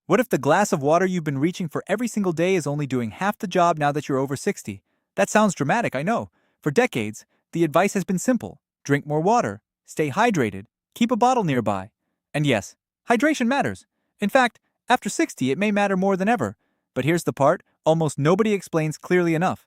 What if the glass of water you've been reaching for every single day is only doing half the job now that you're over 60? That sounds dramatic, I know. For decades, the advice has been simple: drink more water, stay hydrated, keep a bottle nearby. And yes, hydration matters. In fact, after 60, it may matter more than ever. But here's the part almost nobody explains clearly enough.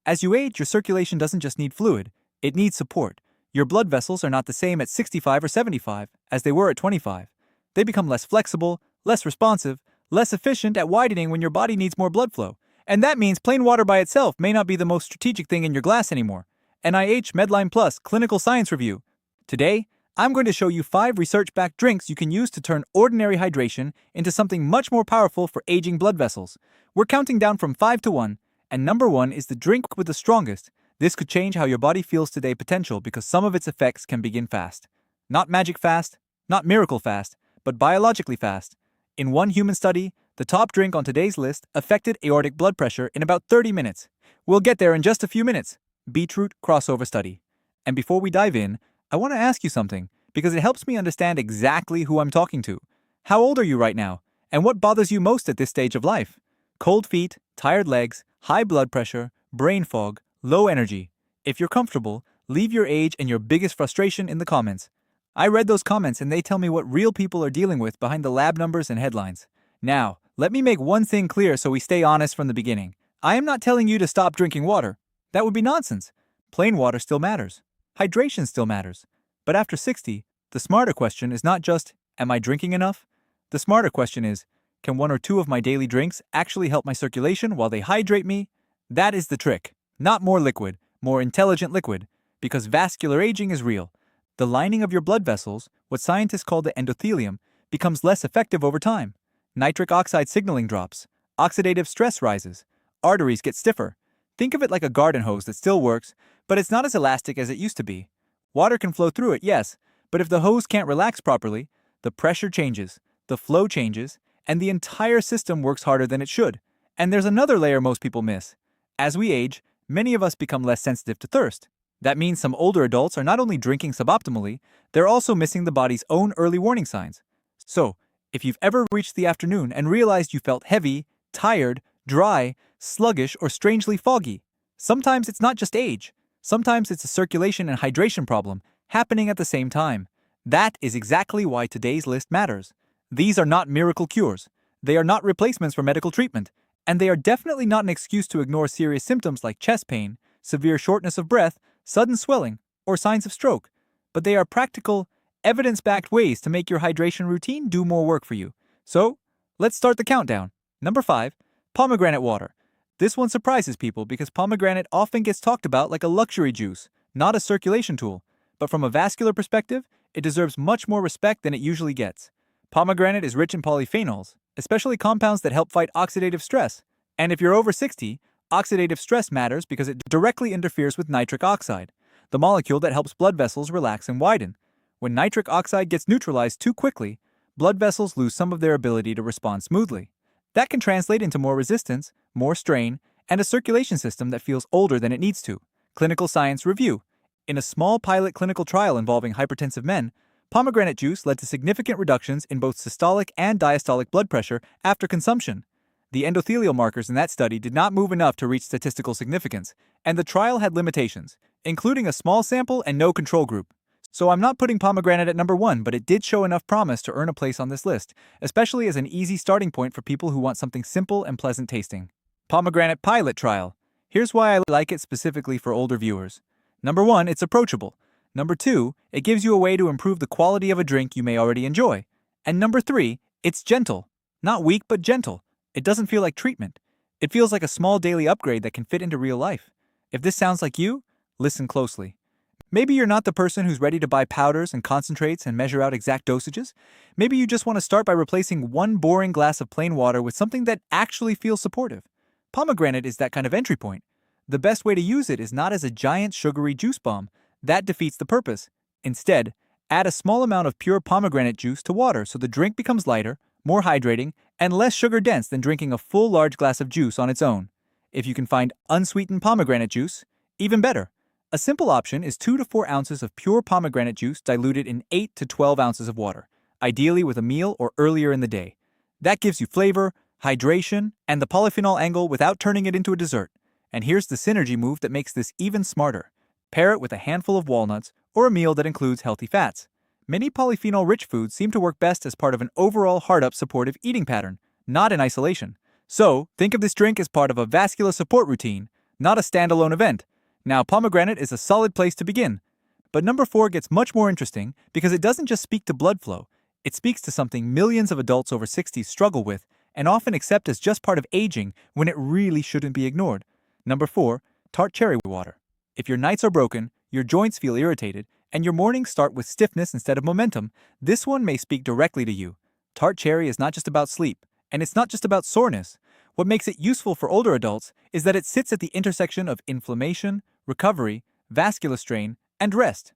As you age, your circulation doesn't just need fluid, it needs support. Your blood vessels are not the same at 65 or 75 as they were at 25. They become less flexible, less responsive, less efficient at widening when your body needs more blood flow. And that means plain water by itself may not be the most strategic thing in your glass anymore. NIH Medline Plus Clinical Science Review. Today, I'm going to show you 5 research-backed drinks you can use to turn ordinary hydration into something much more powerful for aging blood vessels. We're counting down from 5 to 1, and number 1 is the drink with the strongest. This could change how your body feels today potential because some of its effects can begin fast. Not magic fast, not miracle fast, but biologically fast. In one human study, the top drink on today's list affected aortic blood pressure in about 30 minutes. We'll get there in just a few minutes. Beetroot crossover study. And before we dive in, I want to ask you something, because it helps me understand exactly who I'm talking to. How old are you right now? And what bothers you most at this stage of life? Cold feet, tired legs, high blood pressure, brain fog, low energy. If you're comfortable, leave your age and your biggest frustration in the comments. I read those comments and they tell me what real people are dealing with behind the lab numbers and headlines. Now, let me make one thing clear so we stay honest from the beginning. I am not telling you to stop drinking water. That would be nonsense. Plain water still matters. Hydration still matters. But after 60, the smarter question is not just, am I drinking enough? The smarter question is, can 1 or 2 of my daily drinks actually help my circulation while they hydrate me? That is the trick. Not more liquid, more intelligent liquid. Because vascular aging is real. The lining of your blood vessels, what scientists call the endothelium, becomes less effective over time. Nitric oxide signaling drops. Oxidative stress rises. Arteries get stiffer. Think of it like a garden hose that still works, but it's not as elastic as it used to be. Water can flow through it, yes, but if the hose can't relax properly, the pressure changes, the flow changes, and the entire system works harder than it should. And there's another layer most people miss. As we age, many of us become less sensitive to thirst. That means some older adults are not only drinking suboptimally, they're also missing the body's own early warning signs. So, if you've ever reached the afternoon and realized you felt heavy, tired, dry, sluggish, or strangely foggy, sometimes it's not just age. Sometimes it's a circulation and hydration problem happening at the same time. That is exactly why today's list matters. These are not miracle cures. They are not replacements for medical treatment. And they are definitely not an excuse to ignore serious symptoms like chest pain, severe shortness of breath, sudden swelling, or signs of stroke. But they are practical, evidence-backed ways to make your hydration routine do more work for you. So, let's start the countdown. Number 5, pomegranate water. This one surprises people because pomegranate often gets talked about like a luxury juice, not a circulation tool. But from a vascular perspective, it deserves much more respect than it usually gets. Pomegranate is rich in polyphenols, especially compounds that help fight oxidative stress. And if you're over 60, oxidative stress matters because it directly interferes with nitric oxide, the molecule that helps blood vessels relax and widen. When nitric oxide gets neutralized too quickly, blood vessels lose some of their ability to respond smoothly. That can translate into more resistance, more strain, and a circulation system that feels older than it needs to. Clinical Science Review. In a small pilot clinical trial involving hypertensive men, pomegranate juice led to significant reductions in both systolic and diastolic blood pressure after consumption. The endothelial markers in that study did not move enough to reach statistical significance, and the trial had limitations, including a small sample and no control group. So I'm not putting pomegranate at number 1, but it did show enough promise to earn a place on this list, especially as an easy starting point for people who want something simple and pleasant tasting. Pomegranate pilot trial. Here's why I like it specifically for older viewers. Number 1, it's approachable. Number 2, it gives you a way to improve the quality of a drink you may already enjoy. And number 3, it's gentle. Not weak, but gentle. It doesn't feel like treatment. It feels like a small daily upgrade that can fit into real life. If this sounds like you, listen closely. Maybe you're not the person who's ready to buy powders and concentrates and measure out exact dosages. Maybe you just want to start by replacing one boring glass of plain water with something that actually feels supportive. Pomegranate is that kind of entry point. The best way to use it is not as a giant sugary juice bomb. That defeats the purpose. Instead, add a small amount of pure pomegranate juice to water so the drink becomes lighter, more hydrating, and less sugar-dense than drinking a full large glass of juice on its own. If you can find unsweetened pomegranate juice, even better. A simple option is 2 to 4 ounces of pure pomegranate juice diluted in 8 to 12 ounces of water, ideally with a meal or earlier in the day. That gives you flavor, hydration, and the polyphenol angle without turning it into a dessert. And here's the synergy move that makes this even smarter. Pair it with a handful of walnuts or a meal that includes healthy fats. Many polyphenol-rich foods seem to work best as part of an overall heart-up supportive eating pattern, not in isolation. So, think of this drink as part of a vascular support routine, not a standalone event. Now, pomegranate is a solid place to begin. But number 4 gets much more interesting because it doesn't just speak to blood flow. It speaks to something millions of adults over 60 struggle with and often accept as just part of aging when it really shouldn't be ignored. Number 4, tart cherry water. If your nights are broken, your joints feel irritated, and your mornings start with stiffness instead of momentum, this one may speak directly to you. Tart cherry is not just about sleep, and it's not just about soreness. What makes it useful for older adults is that it sits at the intersection of inflammation, recovery, vascular strain, and rest.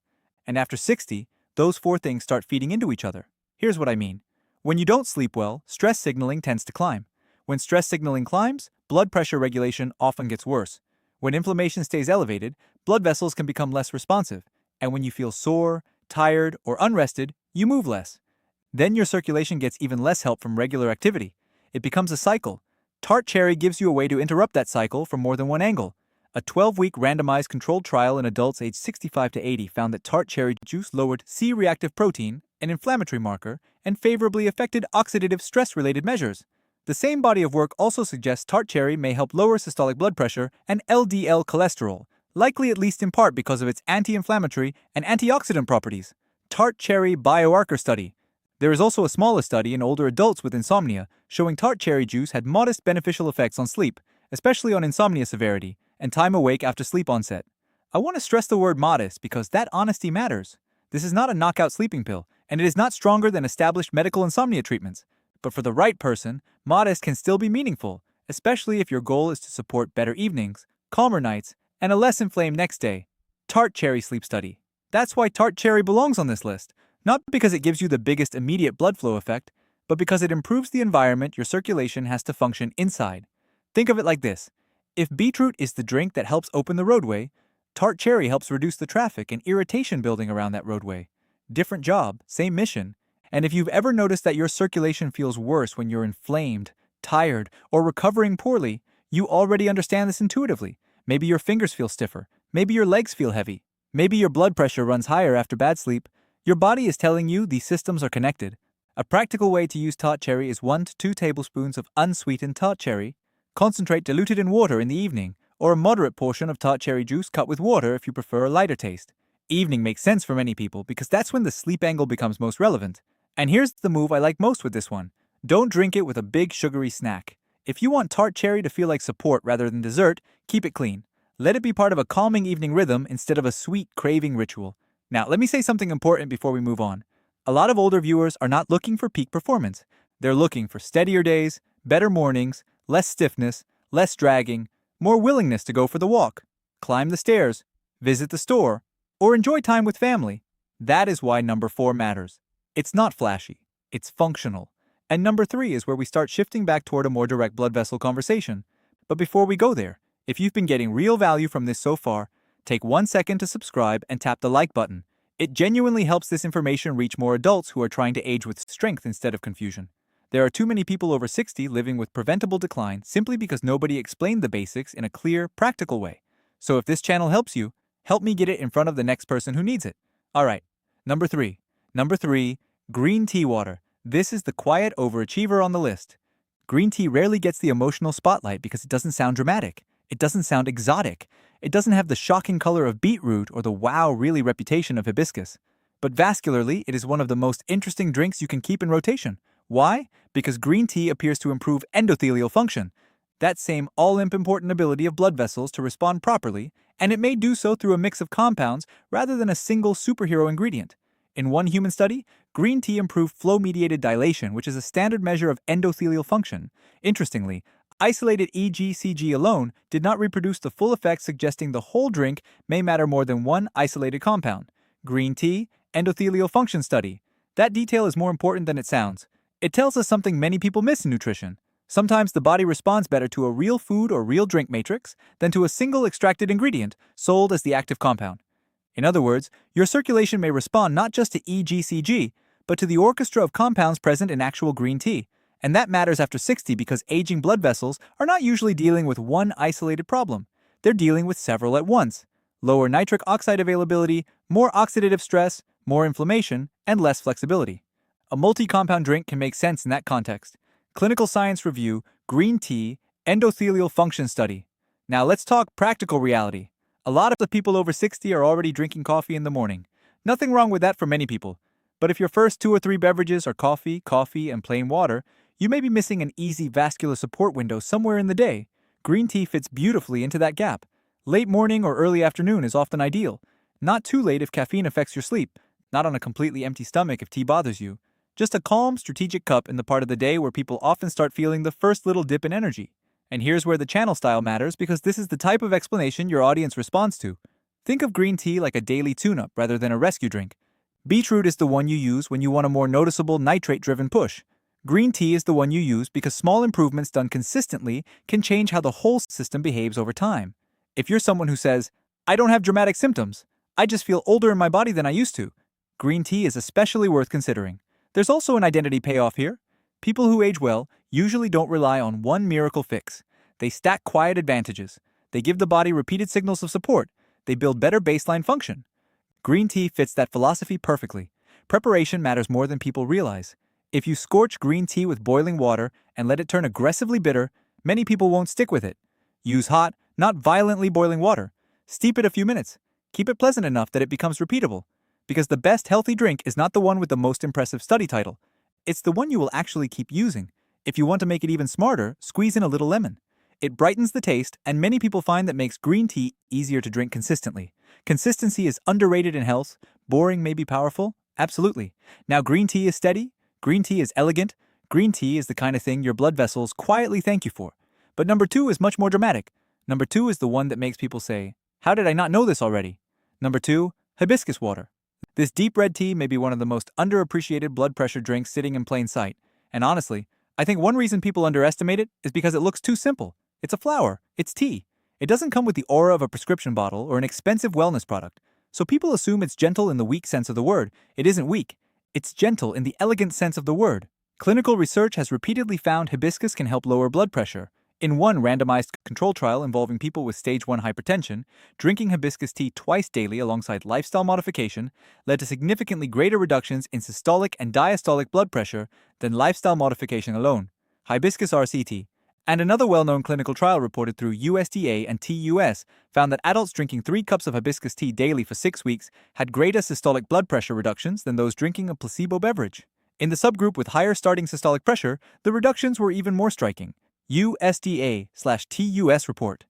And after 60, those 4 things start feeding into each other. Here's what I mean. When you don't sleep well, stress signaling tends to climb. When stress signaling climbs, blood pressure regulation often gets worse. When inflammation stays elevated, blood vessels can become less responsive. And when you feel sore, tired, or unrested, you move less. Then your circulation gets even less help from regular activity. It becomes a cycle. Tart cherry gives you a way to interrupt that cycle from more than one angle. A 12-week randomized controlled trial in adults aged 65 to 80 found that tart cherry juice lowered C-reactive protein, an inflammatory marker, and favorably affected oxidative stress-related measures. The same body of work also suggests tart cherry may help lower systolic blood pressure and LDL cholesterol, likely at least in part because of its anti-inflammatory and antioxidant properties. Tart cherry biomarker study. There is also a smaller study in older adults with insomnia showing tart cherry juice had modest beneficial effects on sleep, especially on insomnia severity and time awake after sleep onset. I want to stress the word modest because that honesty matters. This is not a knockout sleeping pill, and it is not stronger than established medical insomnia treatments. But for the right person, modest can still be meaningful, especially if your goal is to support better evenings, calmer nights, and a less inflamed next day. Tart cherry sleep study. That's why tart cherry belongs on this list, not because it gives you the biggest immediate blood flow effect, but because it improves the environment your circulation has to function inside. Think of it like this. If beetroot is the drink that helps open the roadway, tart cherry helps reduce the traffic and irritation building around that roadway. Different job, same mission. And if you've ever noticed that your circulation feels worse when you're inflamed, tired, or recovering poorly, you already understand this intuitively. Maybe your fingers feel stiffer. Maybe your legs feel heavy. Maybe your blood pressure runs higher after bad sleep. Your body is telling you these systems are connected. A practical way to use tart cherry is 1 to 2 tablespoons of unsweetened tart cherry, concentrate diluted in water in the evening, or a moderate portion of tart cherry juice cut with water if you prefer a lighter taste. Evening makes sense for many people because that's when the sleep angle becomes most relevant. And here's the move I like most with this one. Don't drink it with a big sugary snack. If you want tart cherry to feel like support rather than dessert, keep it clean. Let it be part of a calming evening rhythm instead of a sweet craving ritual. Now, let me say something important before we move on. A lot of older viewers are not looking for peak performance. They're looking for steadier days, better mornings, less stiffness, less dragging, more willingness to go for the walk, climb the stairs, visit the store, or enjoy time with family. That is why number 4 matters. It's not flashy, it's functional. And number 3 is where we start shifting back toward a more direct blood vessel conversation. But before we go there, if you've been getting real value from this so far, take 1 second to subscribe and tap the like button. It genuinely helps this information reach more adults who are trying to age with strength instead of confusion. There are too many people over 60 living with preventable decline simply because nobody explained the basics in a clear, practical way. So if this channel helps you, help me get it in front of the next person who needs it. Alright, number 3. Number 3, green tea water. This is the quiet overachiever on the list. Green tea rarely gets the emotional spotlight because it doesn't sound dramatic. It doesn't sound exotic. It doesn't have the shocking color of beetroot or the wow really reputation of hibiscus. But vascularly, it is one of the most interesting drinks you can keep in rotation. Why? Because green tea appears to improve endothelial function, that same all-important ability of blood vessels to respond properly, and it may do so through a mix of compounds rather than a single superhero ingredient. In one human study, green tea improved flow-mediated dilation, which is a standard measure of endothelial function. Interestingly, isolated EGCG alone did not reproduce the full effect, suggesting the whole drink may matter more than one isolated compound. Green tea, endothelial function study. That detail is more important than it sounds. It tells us something many people miss in nutrition. Sometimes the body responds better to a real food or real drink matrix than to a single extracted ingredient sold as the active compound. In other words, your circulation may respond not just to EGCG, but to the orchestra of compounds present in actual green tea. And that matters after 60 because aging blood vessels are not usually dealing with one isolated problem. They're dealing with several at once. Lower nitric oxide availability, more oxidative stress, more inflammation, and less flexibility. A multi-compound drink can make sense in that context. Clinical Science Review, Green Tea, Endothelial Function Study. Now let's talk practical reality. A lot of the people over 60 are already drinking coffee in the morning. Nothing wrong with that for many people. But if your first 2 or 3 beverages are coffee, and plain water, you may be missing an easy vascular support window somewhere in the day. Green tea fits beautifully into that gap. Late morning or early afternoon is often ideal. Not too late if caffeine affects your sleep. Not on a completely empty stomach if tea bothers you. Just a calm, strategic cup in the part of the day where people often start feeling the first little dip in energy. And here's where the channel style matters because this is the type of explanation your audience responds to. Think of green tea like a daily tune-up rather than a rescue drink. Beetroot is the one you use when you want a more noticeable nitrate-driven push. Green tea is the one you use because small improvements done consistently can change how the whole system behaves over time. If you're someone who says, "I don't have dramatic symptoms, I just feel older in my body than I used to," green tea is especially worth considering. There's also an identity payoff here. People who age well usually don't rely on one miracle fix. They stack quiet advantages. They give the body repeated signals of support. They build better baseline function. Green tea fits that philosophy perfectly. Preparation matters more than people realize. If you scorch green tea with boiling water and let it turn aggressively bitter, many people won't stick with it. Use hot, not violently boiling water. Steep it a few minutes. Keep it pleasant enough that it becomes repeatable. Because the best healthy drink is not the one with the most impressive study title. It's the one you will actually keep using. If you want to make it even smarter, squeeze in a little lemon. It brightens the taste, and many people find that makes green tea easier to drink consistently. Consistency is underrated in health. Boring may be powerful. Absolutely. Now green tea is steady. Green tea is elegant. Green tea is the kind of thing your blood vessels quietly thank you for. But number 2 is much more dramatic. Number 2 is the one that makes people say, "How did I not know this already?" Number 2, hibiscus water. This deep red tea may be one of the most underappreciated blood pressure drinks sitting in plain sight. And honestly, I think one reason people underestimate it is because it looks too simple. It's a flower. It's tea. It doesn't come with the aura of a prescription bottle or an expensive wellness product. So people assume it's gentle in the weak sense of the word. It isn't weak. It's gentle in the elegant sense of the word. Clinical research has repeatedly found hibiscus can help lower blood pressure. In one randomized control trial involving people with stage 1 hypertension, drinking hibiscus tea twice daily alongside lifestyle modification led to significantly greater reductions in systolic and diastolic blood pressure than lifestyle modification alone. Hibiscus RCT. And another well-known clinical trial reported through USDA and TUS found that adults drinking 3 cups of hibiscus tea daily for 6 weeks had greater systolic blood pressure reductions than those drinking a placebo beverage. In the subgroup with higher starting systolic pressure, the reductions were even more striking. USDA/TUS report.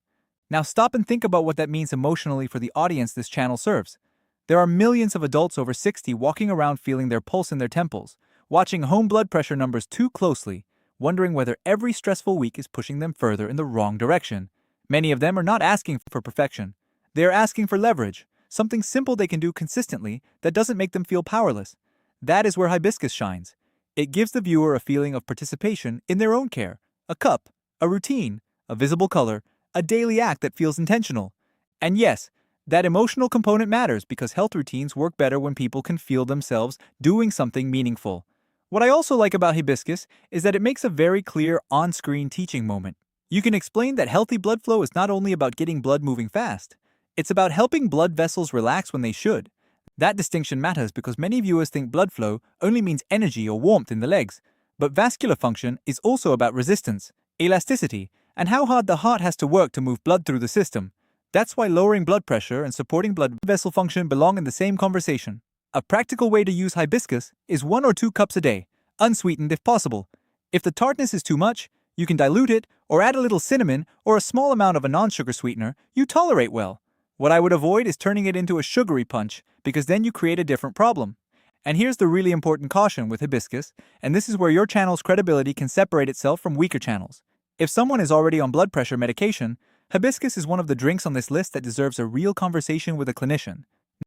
Now stop and think about what that means emotionally for the audience this channel serves. There are millions of adults over 60 walking around feeling their pulse in their temples, watching home blood pressure numbers too closely, wondering whether every stressful week is pushing them further in the wrong direction. Many of them are not asking for perfection. They are asking for leverage, something simple they can do consistently that doesn't make them feel powerless. That is where hibiscus shines. It gives the viewer a feeling of participation in their own care. A cup, a routine, a visible color, a daily act that feels intentional. And yes, that emotional component matters because health routines work better when people can feel themselves doing something meaningful. What I also like about hibiscus is that it makes a very clear on-screen teaching moment. You can explain that healthy blood flow is not only about getting blood moving fast, it's about helping blood vessels relax when they should. That distinction matters because many viewers think blood flow only means energy or warmth in the legs. But vascular function is also about resistance, elasticity, and how hard the heart has to work to move blood through the system. That's why lowering blood pressure and supporting blood vessel function belong in the same conversation. A practical way to use hibiscus is 1 or 2 cups a day, unsweetened if possible. If the tartness is too much, you can dilute it or add a little cinnamon or a small amount of a non-sugar sweetener you tolerate well. What I would avoid is turning it into a sugary punch because then you create a different problem. And here's the really important caution with hibiscus, and this is where your channel's credibility can separate itself from weaker channels. If someone is already on blood pressure medication, hibiscus is one of the drinks on this list that deserves a real conversation with a clinician.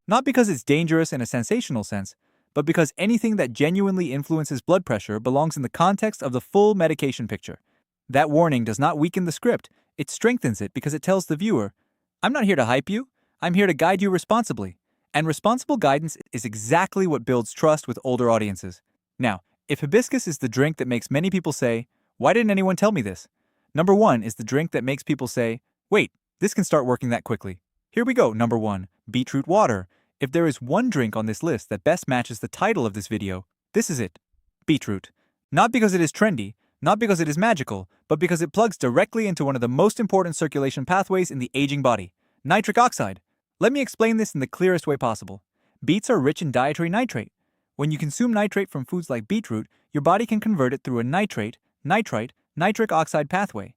Not because it's dangerous in a sensational sense, but because anything that genuinely influences blood pressure belongs in the context of the full medication picture. That warning does not weaken the script, it strengthens it because it tells the viewer, "I'm not here to hype you, I'm here to guide you responsibly." And responsible guidance is exactly what builds trust with older audiences. Now, If hibiscus is the drink that makes many people say, "Why didn't anyone tell me this?" Number 1 is the drink that makes people say, "Wait, this can start working that quickly." Here we go. Number 1, beetroot water. If there is one drink on this list that best matches the title of this video, this is it. Beetroot. Not because it is trendy, not because it is magical, but because it plugs directly into one of the most important circulation pathways in the aging body, nitric oxide. Let me explain this in the clearest way possible. Beets are rich in dietary nitrate. When you consume nitrate from foods like beetroot, your body can convert it through a nitrate, nitric oxide pathway.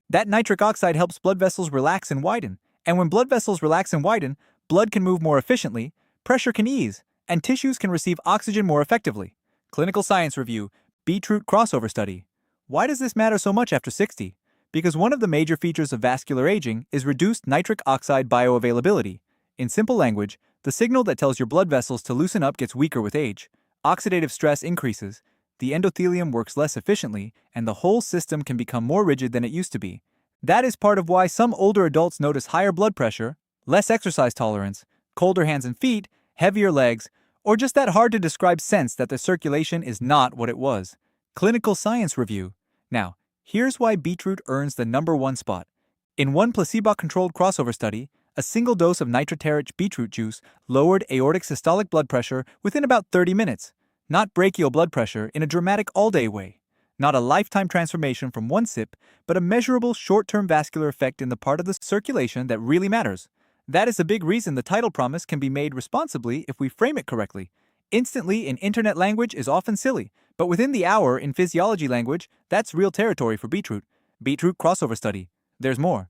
That nitric oxide helps blood vessels relax and widen, and when blood vessels relax and widen, blood can move more efficiently, pressure can ease, and tissues can receive oxygen more effectively. Clinical Science Review, Beetroot Crossover Study. Why does this matter so much after 60? Because one of the major features of vascular aging is reduced nitric oxide bioavailability. In simple language, the signal that tells your blood vessels to loosen up gets weaker with age, oxidative stress increases, the endothelium works less efficiently, and the whole system can become more rigid than it used to be. That is part of why some older adults notice higher blood pressure, less exercise tolerance, colder hands and feet, heavier legs, or just that hard-to-describe sense that the circulation is not what it was. Clinical Science Review. Now, here's why beetroot earns the number 1 spot. In one placebo-controlled crossover study, a single dose of nitrate-rich beetroot juice lowered aortic systolic blood pressure within about 30 minutes. Not brachial blood pressure in a dramatic all-day way. Not a lifetime transformation from one sip, but a measurable short-term vascular effect in the part of the circulation that really matters. That is a big reason the title promise can be made responsibly if we frame it correctly. Instantly in internet language is often silly, but within the hour in physiology language, that's real territory for beetroot. Beetroot crossover study. There's more.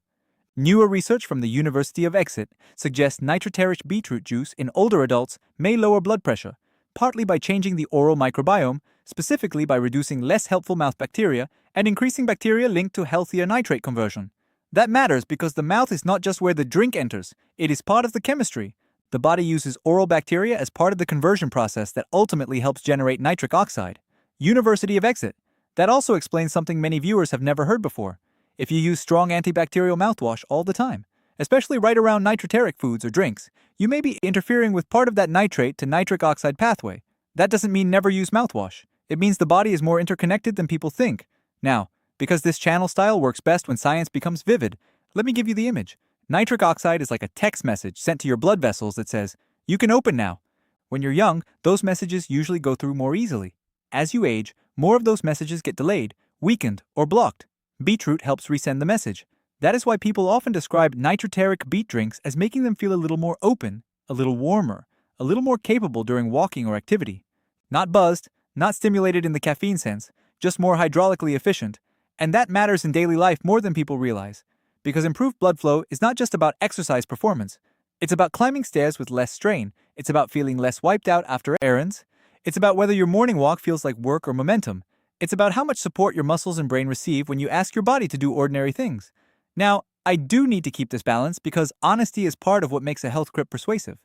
Newer research from the University of Exeter suggests nitrate-rich beetroot juice in older adults may lower blood pressure, partly by changing the oral microbiome, specifically by reducing less helpful mouth bacteria and increasing bacteria linked to healthier nitrate conversion. That matters because the mouth is not just where the drink enters, it is part of the chemistry. The body uses oral bacteria as part of the conversion process that ultimately helps generate nitric oxide. University of Exeter. That also explains something many viewers have never heard before. If you use strong antibacterial mouthwash all the time, especially right around nitriteric foods or drinks, you may be interfering with part of that nitrate to nitric oxide pathway. That doesn't mean never use mouthwash. It means the body is more interconnected than people think. Now, because this channel style works best when science becomes vivid, let me give you the image. Nitric oxide is like a text message sent to your blood vessels that says, "You can open now." When you're young, those messages usually go through more easily. As you age, more of those messages get delayed, weakened, or blocked. Beetroot helps resend the message. That is why people often describe nitriteric beet drinks as making them feel a little more open, a little warmer, a little more capable during walking or activity. Not buzzed, not stimulated in the caffeine sense, just more hydraulically efficient. And that matters in daily life more than people realize. Because improved blood flow is not just about exercise performance. It's about climbing stairs with less strain. It's about feeling less wiped out after errands. It's about whether your morning walk feels like work or momentum. It's about how much support your muscles and brain receive when you ask your body to do ordinary things. Now, I do need to keep this balance because honesty is part of what makes a health grip persuasive.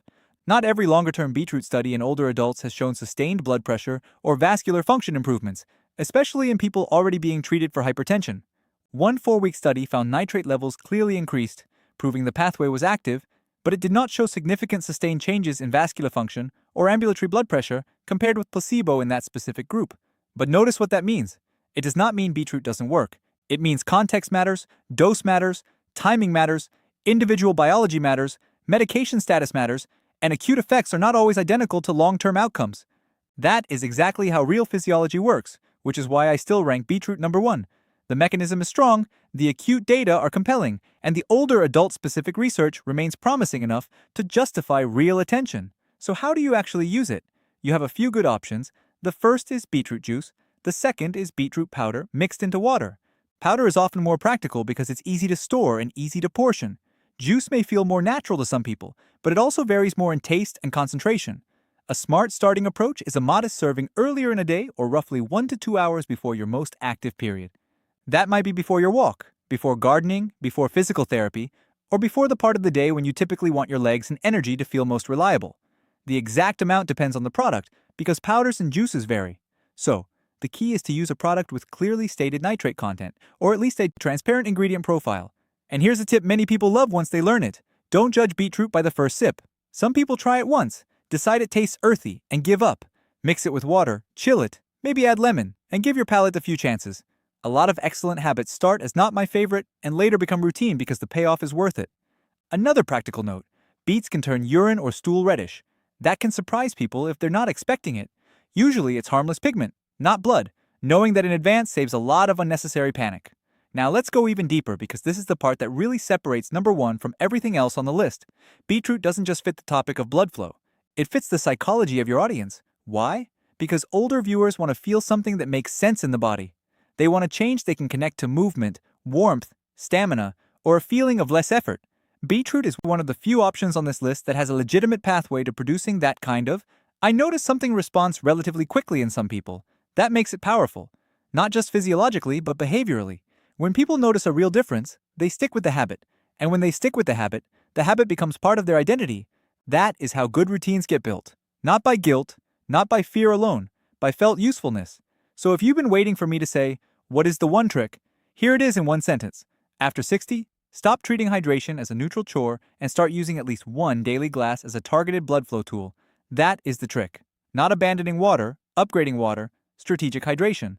Not every longer-term beetroot study in older adults has shown sustained blood pressure or vascular function improvements, especially in people already being treated for hypertension. One 4-week study found nitrate levels clearly increased, proving the pathway was active, but it did not show significant sustained changes in vascular function or ambulatory blood pressure compared with placebo in that specific group. But notice what that means. It does not mean beetroot doesn't work. It means context matters, dose matters, timing matters, individual biology matters, medication status matters, and acute effects are not always identical to long-term outcomes. That is exactly how real physiology works, which is why I still rank beetroot number 1. The mechanism is strong, the acute data are compelling, and the older adult-specific research remains promising enough to justify real attention. So how do you actually use it? You have a few good options. The first is beetroot juice. The second is beetroot powder mixed into water. Powder is often more practical because it's easy to store and easy to portion. Juice may feel more natural to some people, but it also varies more in taste and concentration. A smart starting approach is a modest serving earlier in a day or roughly 1 to 2 hours before your most active period. That might be before your walk, before gardening, before physical therapy, or before the part of the day when you typically want your legs and energy to feel most reliable. The exact amount depends on the product because powders and juices vary. So, the key is to use a product with clearly stated nitrate content, or at least a transparent ingredient profile. And here's a tip many people love once they learn it. Don't judge beetroot by the first sip. Some people try it once, decide it tastes earthy, and give up. Mix it with water, chill it, Maybe add lemon and give your palate a few chances. A lot of excellent habits start as not my favorite and later become routine because the payoff is worth it. Another practical note: beets can turn urine or stool reddish. That can surprise people if they're not expecting it. Usually it's harmless pigment, not blood. Knowing that in advance saves a lot of unnecessary panic. Now let's go even deeper because this is the part that really separates number 1 from everything else on the list. Beetroot doesn't just fit the topic of blood flow. It fits the psychology of your audience. Why? Because older viewers want to feel something that makes sense in the body. They want a change they can connect to movement, warmth, stamina, or a feeling of less effort. Beetroot is one of the few options on this list that has a legitimate pathway to producing that kind of, I notice something response relatively quickly in some people. That makes it powerful. Not just physiologically, but behaviorally. When people notice a real difference, they stick with the habit. And when they stick with the habit becomes part of their identity. That is how good routines get built. Not by guilt, not by fear alone, by felt usefulness. So if you've been waiting for me to say, what is the one trick? Here it is in one sentence. After 60, stop treating hydration as a neutral chore and start using at least one daily glass as a targeted blood flow tool. That is the trick. Not abandoning water, upgrading water, strategic hydration.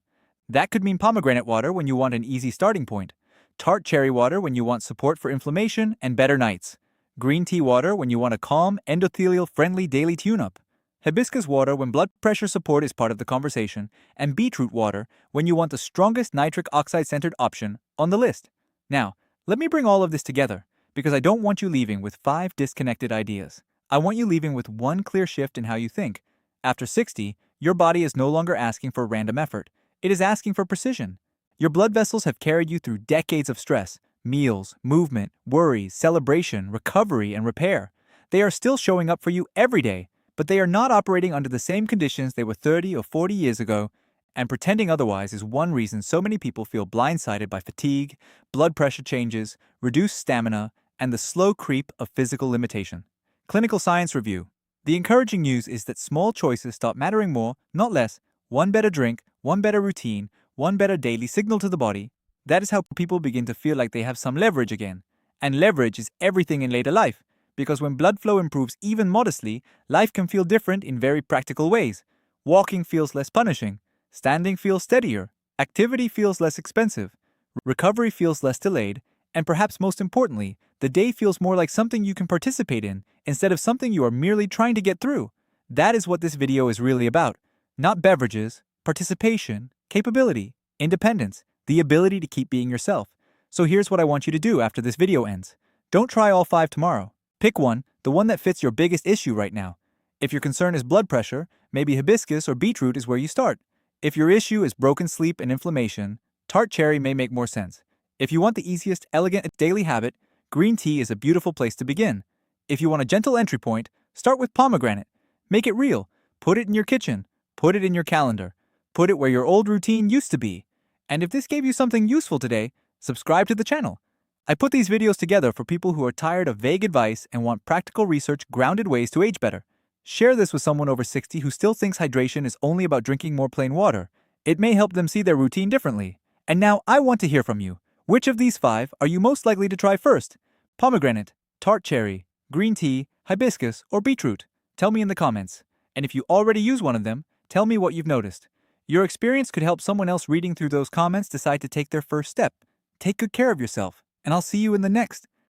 That could mean pomegranate water when you want an easy starting point, tart cherry water when you want support for inflammation and better nights, green tea water when you want a calm, endothelial-friendly daily tune-up, hibiscus water when blood pressure support is part of the conversation, and beetroot water when you want the strongest nitric oxide-centered option on the list. Now, let me bring all of this together, because I don't want you leaving with 5 disconnected ideas. I want you leaving with one clear shift in how you think. After 60, your body is no longer asking for random effort. It is asking for precision. Your blood vessels have carried you through decades of stress, meals, movement, worries, celebration, recovery, and repair. They are still showing up for you every day, but they are not operating under the same conditions they were 30 or 40 years ago, and pretending otherwise is one reason so many people feel blindsided by fatigue, blood pressure changes, reduced stamina, and the slow creep of physical limitation. Clinical Science Review. The encouraging news is that small choices start mattering more, not less. One better drink, one better routine, one better daily signal to the body. That is how people begin to feel like they have some leverage again. And leverage is everything in later life, because when blood flow improves even modestly, life can feel different in very practical ways. Walking feels less punishing, standing feels steadier, activity feels less expensive, recovery feels less delayed, and perhaps most importantly, the day feels more like something you can participate in instead of something you are merely trying to get through. That is what this video is really about. Not beverages, participation, capability, independence, the ability to keep being yourself. So here's what I want you to do after this video ends. Don't try all 5 tomorrow. Pick one, the one that fits your biggest issue right now. If your concern is blood pressure, maybe hibiscus or beetroot is where you start. If your issue is broken sleep and inflammation, tart cherry may make more sense. If you want the easiest, elegant daily habit, green tea is a beautiful place to begin. If you want a gentle entry point, start with pomegranate. Make it real. Put it in your kitchen. Put it in your calendar. Put it where your old routine used to be. And if this gave you something useful today, subscribe to the channel. I put these videos together for people who are tired of vague advice and want practical research grounded ways to age better. Share this with someone over 60 who still thinks hydration is only about drinking more plain water. It may help them see their routine differently. And now I want to hear from you. Which of these 5 are you most likely to try first? Pomegranate, tart cherry, green tea, hibiscus, or beetroot? Tell me in the comments. And if you already use one of them, tell me what you've noticed. Your experience could help someone else reading through those comments decide to take their first step. Take good care of yourself, and I'll see you in the next